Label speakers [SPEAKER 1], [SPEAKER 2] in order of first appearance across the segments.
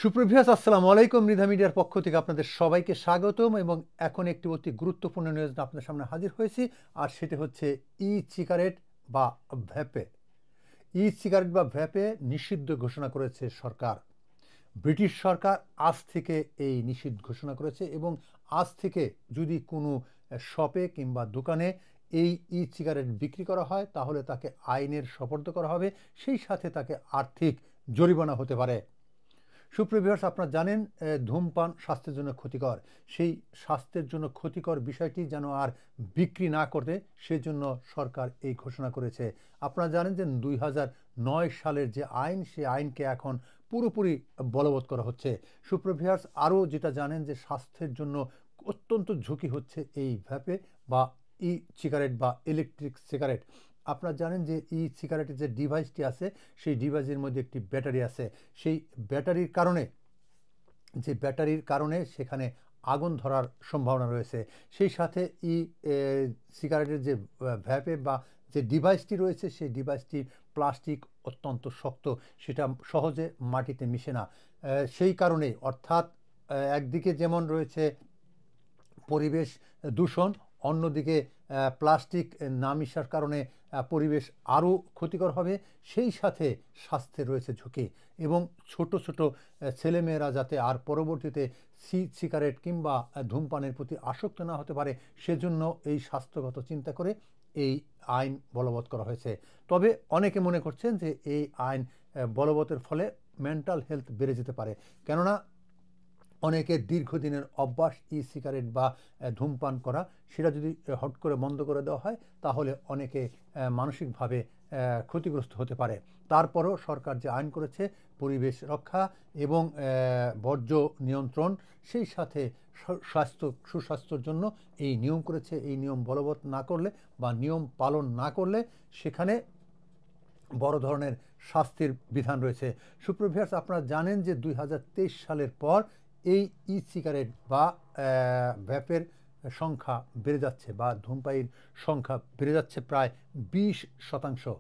[SPEAKER 1] সুপ্রভিয়াস আসসালামু আলাইকুম। মৃধা মিডিয়ার পক্ষ থেকে আপনাদের সবাইকে স্বাগতম এবং এখন একটি অতি গুরুত্বপূর্ণ নিউজ আপনাদের সামনে হাজির হয়েছি, আর সেটি হচ্ছে ই সিগারেট বা ভ্যাপে। ই সিগারেট বা ভ্যাপে নিষিদ্ধ ঘোষণা করেছে সরকার। ব্রিটিশ সরকার আজ থেকে এই নিষিদ্ধ ঘোষণা করেছে এবং আজ থেকে যদি কোনো শপে কিংবা দোকানে এই ই সিগারেট বিক্রি করা হয় তাহলে তাকে আইনের সোপর্দ করা হবে, সেই সাথে তাকে আর্থিক জরিমানা হতে পারে। সুপ্রিয় ভিউয়ার্স, আপনারা জানেন ধূমপান স্বাস্থ্যের জন্য ক্ষতিকর। সেই স্বাস্থ্যের জন্য ক্ষতিকর বিষয়টি যেন আর বিক্রি না করে সেজন্য সরকার এই ঘোষণা করেছে। আপনারা জানেন যে 2009 সালের যে আইন, সেই আইনকে এখন পুরোপুরি বলবৎ করা হচ্ছে। সুপ্রিয় ভিউয়ার্স, আরও যেটা জানেন যে স্বাস্থ্যের জন্য অত্যন্ত ঝুঁকি হচ্ছে এই ভ্যাপে বা ই সিগারেট বা ইলেকট্রিক সিগারেট। আপনারা জানেন যে ই সিগারেটের যে ডিভাইসটি আছে সেই ডিভাইসের মধ্যে একটি ব্যাটারি আছে। সেই ব্যাটারির কারণে সেখানে আগুন ধরার সম্ভাবনা রয়েছে। সেই সাথে ই সিগারেটের যে ভ্যাপে বা যে ডিভাইসটি রয়েছে সেই ডিভাইসটি প্লাস্টিক অত্যন্ত শক্ত, সেটা সহজে মাটিতে মিশে না। সেই কারণে অর্থাৎ একদিকে যেমন রয়েছে পরিবেশ দূষণ, অন্যদিকে প্লাস্টিক না মিশার কারণে পরিবেশ আরও ক্ষতিকর হবে, সেই সাথে স্বাস্থ্যে রয়েছে ঝুঁকি। এবং ছোট ছোট ছেলেমেয়েরা যাতে আর পরবর্তীতে সিগারেট কিংবা ধূমপানের প্রতি আসক্ত না হতে পারে সেজন্য এই স্বাস্থ্যগত চিন্তা করে এই আইন বলবৎ করা হয়েছে। তবে অনেকে মনে করছেন যে এই আইন বলবতের ফলে মেন্টাল হেলথ বেড়ে যেতে পারে, কেননা অনেকের দীর্ঘদিনের অভ্যাস ই সিগারেট বা ধূমপান করা, সেটা যদি হট করে বন্ধ করে দেওয়া হয় তাহলে অনেকে মানসিকভাবে ক্ষতিগ্রস্ত হতে পারে। তারপরও সরকার যে আইন করেছে পরিবেশ রক্ষা এবং বর্জ্য নিয়ন্ত্রণ, সেই সাথে সুস্বাস্থ্যর জন্য এই নিয়ম করেছে। এই নিয়ম বলবৎ না করলে বা নিয়ম পালন না করলে সেখানে বড় ধরনের শাস্তির বিধান রয়েছে। সুপ্রিয় ভিউয়ার্স, আপনারা জানেন যে 2023 সালের পর এই ই সিগারেট বা ভ্যাপের সংখ্যা বেড়ে যাচ্ছে বা ধূমপায়ীর সংখ্যা বেড়ে যাচ্ছে প্রায় 20%।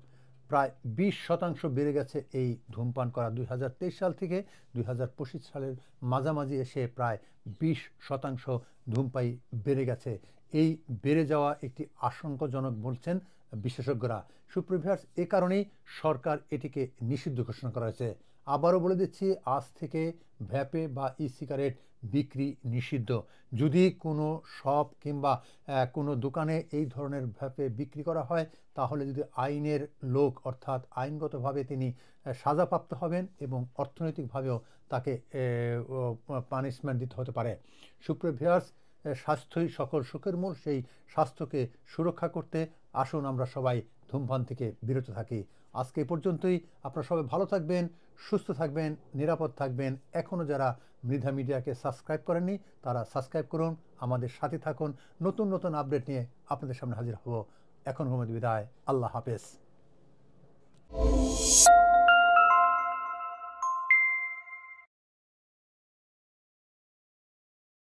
[SPEAKER 1] প্রায় 20% বেড়ে গেছে এই ধূমপান করা। 2023 সাল থেকে 2025 সালের মাঝামাঝি এসে প্রায় 20% ধূমপায়ী বেড়ে গেছে। এই বেড়ে যাওয়া একটি আশঙ্কাজনক বলছেন বিশেষজ্ঞরা। সুপ্রিয় ভিউয়ার্স, এ কারণেই সরকার এটিকে নিষিদ্ধ ঘোষণা করা হয়েছে। আবারও বলে দিচ্ছি, আজ থেকে ভ্যাপে বা ই সিগারেট বিক্রি নিষিদ্ধ। যদি কোনো শপ কিংবা কোনো দোকানে এই ধরনের ভ্যাপে বিক্রি করা হয় তাহলে যদি আইনের লোক অর্থাৎ আইনগতভাবে তিনি সাজাপ্রাপ্ত হবেন এবং অর্থনৈতিকভাবেও তাকে পানিশমেন্ট দিতে হতে পারে। সুপ্রিয় ভিউয়ার্স, স্বাস্থ্যই সকল সুখের মূল। সেই স্বাস্থ্যকে সুরক্ষা করতে আসুন আমরা সবাই ধূমপান থেকে বিরত থাকি। আজকে এই পর্যন্তই। আপনারা সবাই ভালো থাকবেন, সুস্থ থাকবেন, নিরাপদ থাকবেন। এখনও যারা মৃধা মিডিয়াকে সাবস্ক্রাইব করেননি তারা সাবস্ক্রাইব করুন, আমাদের সাথে থাকুন। নতুন নতুন আপডেট নিয়ে আপনাদের সামনে হাজির হব। এখন বিদায়। আল্লাহ হাফেজ।